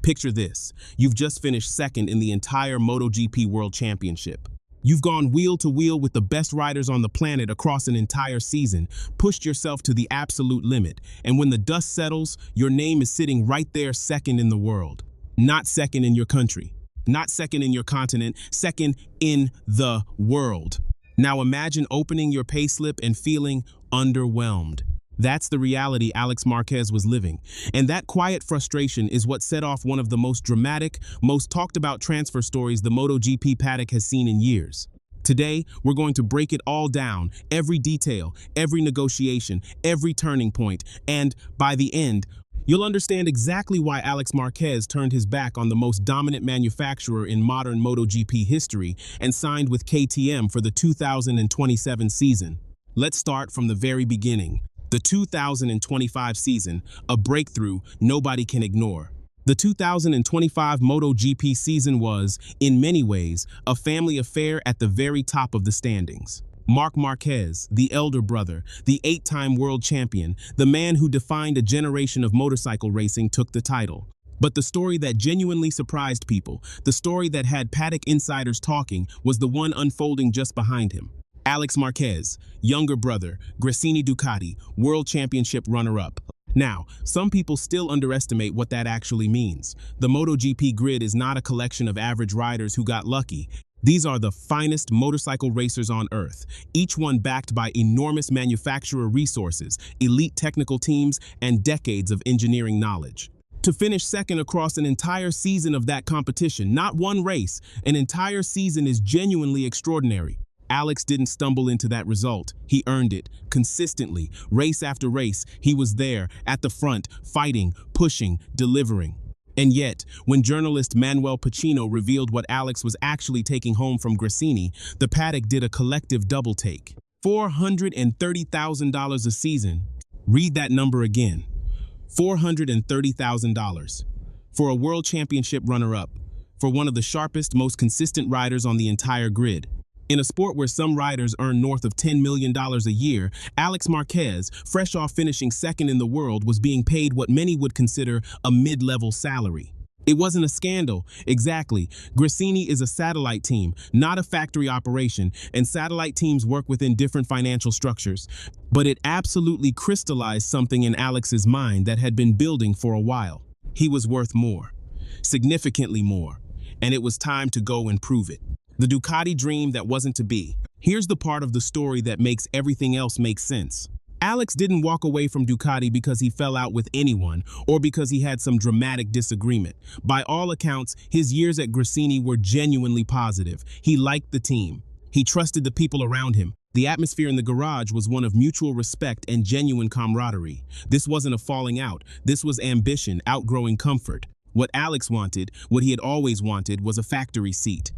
Picture this. You've just finished second in the entire MotoGP World Championship. You've gone wheel to wheel with the best riders on the planet across an entire season, pushed yourself to the absolute limit, and when the dust settles, your name is sitting right there second in the world. Not second in your country, not second in your continent, second in the world. Now imagine opening your payslip and feeling underwhelmed. That's the reality Álex Márquez was living. And that quiet frustration is what set off one of the most dramatic, most talked about transfer stories the MotoGP paddock has seen in years. Today, we're going to break it all down, every detail, every negotiation, every turning point, and by the end, you'll understand exactly why Álex Márquez turned his back on the most dominant manufacturer in modern MotoGP history and signed with KTM for the 2027 season. Let's start from the very beginning. The 2025 season, a breakthrough nobody can ignore. The 2025 MotoGP season was, in many ways, a family affair at the very top of the standings. Marc Márquez, the elder brother, the 8-time world champion, the man who defined a generation of motorcycle racing, took the title. But the story that genuinely surprised people, the story that had paddock insiders talking, was the one unfolding just behind him. Álex Márquez, younger brother, Gresini Ducati, world championship runner-up. Now, some people still underestimate what that actually means. The MotoGP grid is not a collection of average riders who got lucky. These are the finest motorcycle racers on earth, each one backed by enormous manufacturer resources, elite technical teams, and decades of engineering knowledge. To finish second across an entire season of that competition, not one race, an entire season, is genuinely extraordinary. Álex didn't stumble into that result. He earned it, consistently, race after race. He was there, at the front, fighting, pushing, delivering. And yet, when journalist Manuel Pacino revealed what Álex was actually taking home from Gresini, the paddock did a collective double take. $430,000 a season. Read that number again. $430,000. For a world championship runner-up. For one of the sharpest, most consistent riders on the entire grid. In a sport where some riders earn north of $10 million a year, Álex Márquez, fresh off finishing second in the world, was being paid what many would consider a mid-level salary. It wasn't a scandal, exactly. Gresini is a satellite team, not a factory operation, and satellite teams work within different financial structures. But it absolutely crystallized something in Alex's mind that had been building for a while. He was worth more, significantly more, and it was time to go and prove it. The Ducati dream that wasn't to be. Here's the part of the story that makes everything else make sense. Álex didn't walk away from Ducati because he fell out with anyone or because he had some dramatic disagreement. By all accounts, his years at Gresini were genuinely positive. He liked the team. He trusted the people around him. The atmosphere in the garage was one of mutual respect and genuine camaraderie. This wasn't a falling out. This was ambition, outgrowing comfort. What Álex wanted, what he had always wanted, was a factory seat.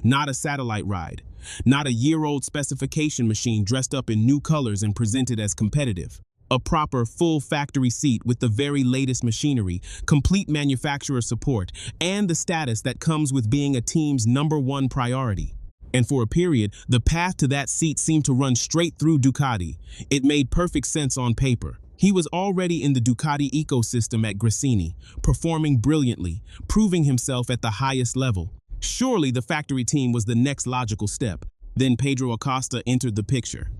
Not a satellite ride. Not a year-old specification machine dressed up in new colors and presented as competitive. A proper, full factory seat with the very latest machinery, complete manufacturer support, and the status that comes with being a team's #1 priority. And for a period, the path to that seat seemed to run straight through Ducati. It made perfect sense on paper. He was already in the Ducati ecosystem at Gresini, performing brilliantly, proving himself at the highest level. Surely the factory team was the next logical step. Then Pedro Acosta entered the picture.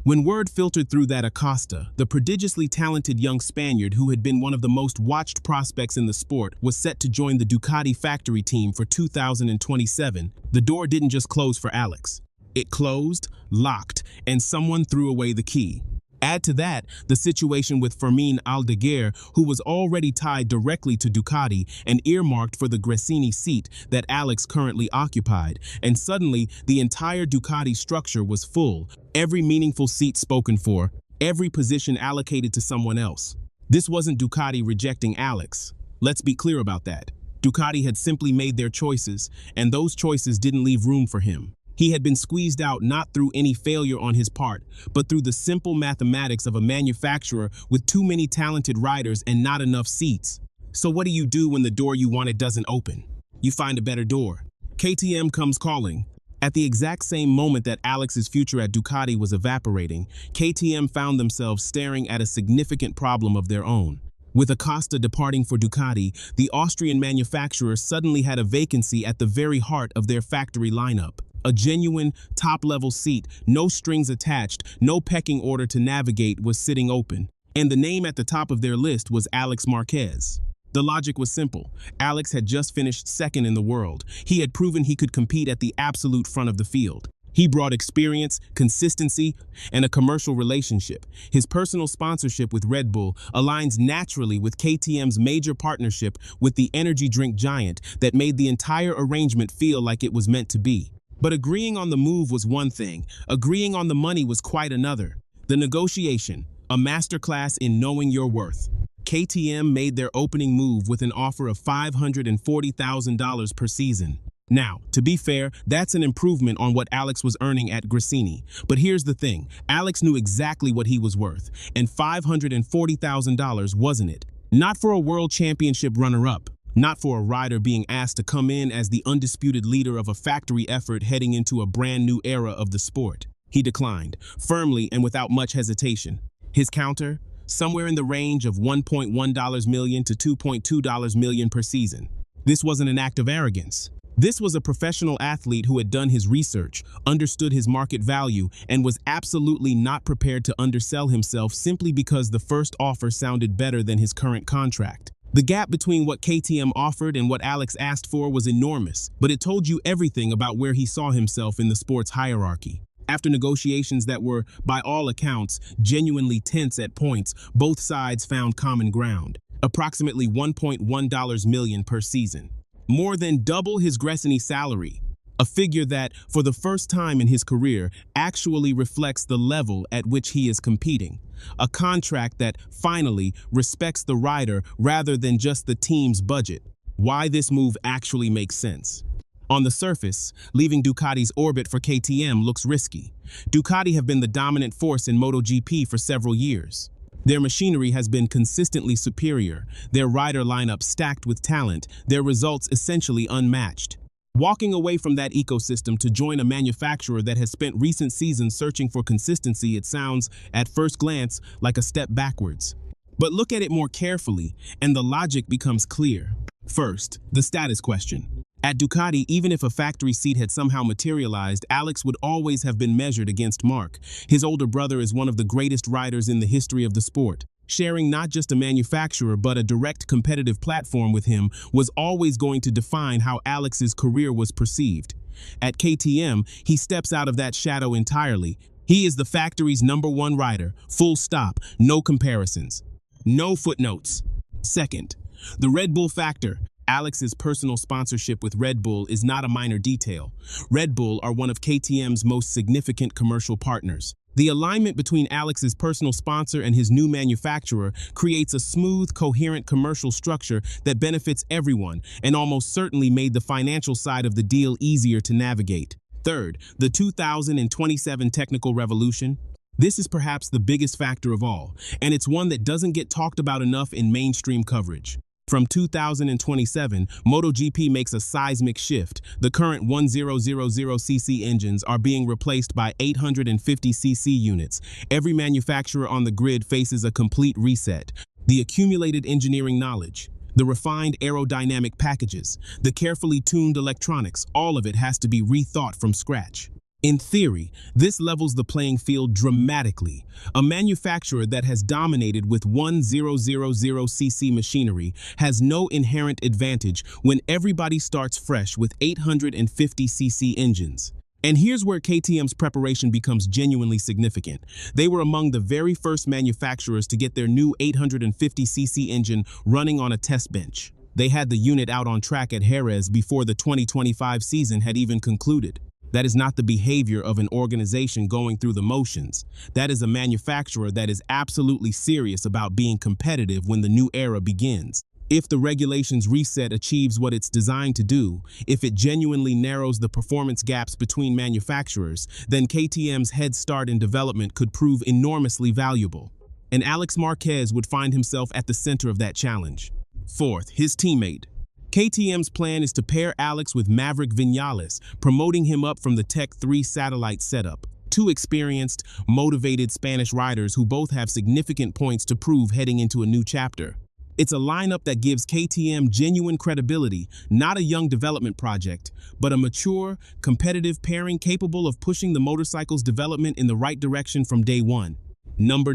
When word filtered through that Acosta, the prodigiously talented young Spaniard who had been one of the most watched prospects in the sport, was set to join the Ducati factory team for 2027, the door didn't just close for Álex. It closed, locked, and someone threw away the key. Add to that the situation with Fermín Aldeguer, who was already tied directly to Ducati and earmarked for the Gresini seat that Álex currently occupied, and suddenly the entire Ducati structure was full, every meaningful seat spoken for, every position allocated to someone else. This wasn't Ducati rejecting Álex. Let's be clear about that. Ducati had simply made their choices, and those choices didn't leave room for him. He had been squeezed out not through any failure on his part, but through the simple mathematics of a manufacturer with too many talented riders and not enough seats. So what do you do when the door you wanted doesn't open? You find a better door. KTM comes calling. At the exact same moment that Alex's future at Ducati was evaporating, KTM found themselves staring at a significant problem of their own. With Acosta departing for Ducati, the Austrian manufacturer suddenly had a vacancy at the very heart of their factory lineup. A genuine, top-level seat, no strings attached, no pecking order to navigate was sitting open. And the name at the top of their list was Álex Márquez. The logic was simple. Álex had just finished second in the world. He had proven he could compete at the absolute front of the field. He brought experience, consistency, and a commercial relationship. His personal sponsorship with Red Bull aligns naturally with KTM's major partnership with the energy drink giant that made the entire arrangement feel like it was meant to be. But agreeing on the move was one thing. Agreeing on the money was quite another. The negotiation, a masterclass in knowing your worth. KTM made their opening move with an offer of $540,000 per season. Now, to be fair, that's an improvement on what Álex was earning at Gresini. But here's the thing, Álex knew exactly what he was worth, and $540,000 wasn't it. Not for a world championship runner-up, not for a rider being asked to come in as the undisputed leader of a factory effort heading into a brand new era of the sport. He declined, firmly and without much hesitation. His counter? Somewhere in the range of $1.1 million to $2.2 million per season. This wasn't an act of arrogance. This was a professional athlete who had done his research, understood his market value, and was absolutely not prepared to undersell himself simply because the first offer sounded better than his current contract. The gap between what KTM offered and what Álex asked for was enormous, but it told you everything about where he saw himself in the sport's hierarchy. After negotiations that were, by all accounts, genuinely tense at points, both sides found common ground. Approximately $1.1 million per season. More than double his Gresini salary, a figure that, for the first time in his career, actually reflects the level at which he is competing. A contract that, finally, respects the rider rather than just the team's budget. Why this move actually makes sense. On the surface, leaving Ducati's orbit for KTM looks risky. Ducati have been the dominant force in MotoGP for several years. Their machinery has been consistently superior, their rider lineup stacked with talent, their results essentially unmatched. Walking away from that ecosystem to join a manufacturer that has spent recent seasons searching for consistency, it sounds, at first glance, like a step backwards. But look at it more carefully, and the logic becomes clear. First, the status question. At Ducati, even if a factory seat had somehow materialized, Álex would always have been measured against Marc. His older brother is one of the greatest riders in the history of the sport. Sharing not just a manufacturer but a direct competitive platform with him was always going to define how Alex's career was perceived. At KTM, he steps out of that shadow entirely. He is the factory's #1 rider, full stop, no comparisons. No footnotes. Second, the Red Bull factor. Alex's personal sponsorship with Red Bull is not a minor detail. Red Bull are one of KTM's most significant commercial partners. The alignment between Alex's personal sponsor and his new manufacturer creates a smooth, coherent commercial structure that benefits everyone and almost certainly made the financial side of the deal easier to navigate. Third, the 2027 technical revolution. This is perhaps the biggest factor of all, and it's one that doesn't get talked about enough in mainstream coverage. From 2027, MotoGP makes a seismic shift. The current 1000cc engines are being replaced by 850cc units. Every manufacturer on the grid faces a complete reset. The accumulated engineering knowledge, the refined aerodynamic packages, the carefully tuned electronics, all of it has to be rethought from scratch. In theory, this levels the playing field dramatically. A manufacturer that has dominated with 1000cc machinery has no inherent advantage when everybody starts fresh with 850cc engines. And here's where KTM's preparation becomes genuinely significant. They were among the very first manufacturers to get their new 850cc engine running on a test bench. They had the unit out on track at Jerez before the 2025 season had even concluded. That is not the behavior of an organization going through the motions. That is a manufacturer that is absolutely serious about being competitive when the new era begins. If the regulations reset achieves what it's designed to do, if it genuinely narrows the performance gaps between manufacturers, then KTM's head start in development could prove enormously valuable. And Álex Márquez would find himself at the center of that challenge. Fourth, his teammate. KTM's plan is to pair Álex with Maverick Viñales, promoting him up from the Tech 3 satellite setup. Two experienced, motivated Spanish riders who both have significant points to prove heading into a new chapter. It's a lineup that gives KTM genuine credibility, not a young development project, but a mature, competitive pairing capable of pushing the motorcycle's development in the right direction from day one. Number.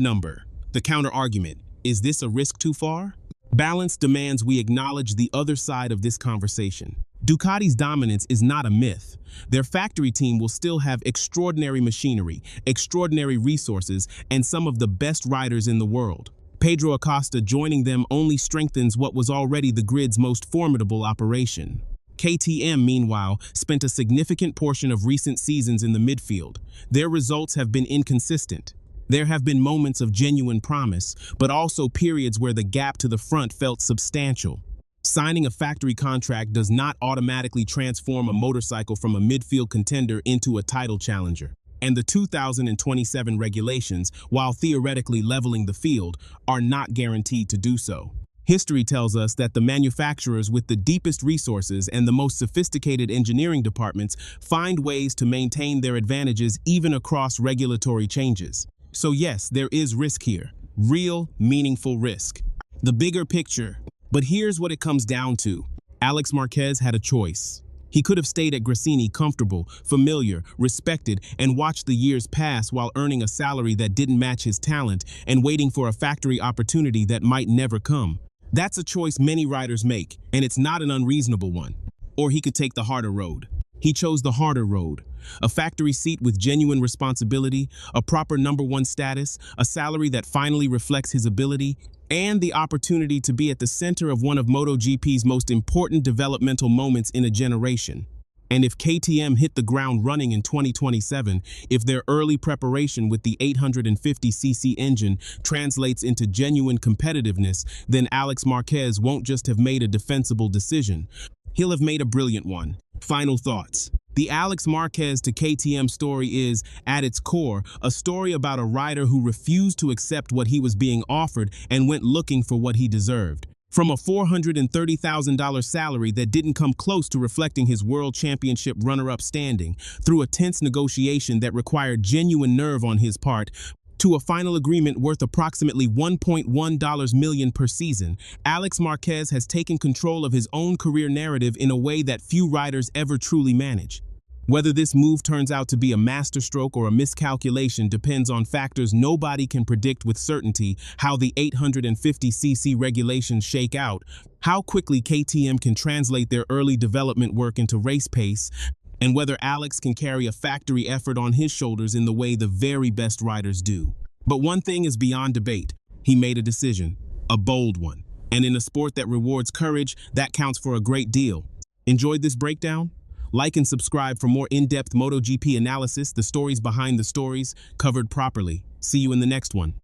The counter-argument. Is this a risk too far? Balance demands we acknowledge the other side of this conversation. Ducati's dominance is not a myth. Their factory team will still have extraordinary machinery, extraordinary resources, and some of the best riders in the world. Pedro Acosta joining them only strengthens what was already the grid's most formidable operation. KTM, meanwhile, spent a significant portion of recent seasons in the midfield. Their results have been inconsistent. There have been moments of genuine promise, but also periods where the gap to the front felt substantial. Signing a factory contract does not automatically transform a motorcycle from a midfield contender into a title challenger. And the 2027 regulations, while theoretically leveling the field, are not guaranteed to do so. History tells us that the manufacturers with the deepest resources and the most sophisticated engineering departments find ways to maintain their advantages even across regulatory changes. So yes, there is risk here. Real, meaningful risk. The bigger picture. But here's what it comes down to. Álex Márquez had a choice. He could have stayed at Gresini comfortable, familiar, respected, and watched the years pass while earning a salary that didn't match his talent and waiting for a factory opportunity that might never come. That's a choice many riders make, and it's not an unreasonable one. Or he could take the harder road. He chose the harder road. A factory seat with genuine responsibility, a proper #1 status, a salary that finally reflects his ability, and the opportunity to be at the center of one of MotoGP's most important developmental moments in a generation. And if KTM hit the ground running in 2027, if their early preparation with the 850cc engine translates into genuine competitiveness, then Álex Márquez won't just have made a defensible decision. He'll have made a brilliant one. Final thoughts. The Álex Márquez to KTM story is, at its core, a story about a rider who refused to accept what he was being offered and went looking for what he deserved. From a $430,000 salary that didn't come close to reflecting his world championship runner-up standing, through a tense negotiation that required genuine nerve on his part, to a final agreement worth approximately $1.1 million per season, Álex Márquez has taken control of his own career narrative in a way that few riders ever truly manage. Whether this move turns out to be a masterstroke or a miscalculation depends on factors nobody can predict with certainty: how the 850cc regulations shake out, how quickly KTM can translate their early development work into race pace, and whether Álex can carry a factory effort on his shoulders in the way the very best riders do. But one thing is beyond debate. He made a decision, a bold one. And in a sport that rewards courage, that counts for a great deal. Enjoyed this breakdown? Like and subscribe for more in-depth MotoGP analysis, the stories behind the stories, covered properly. See you in the next one.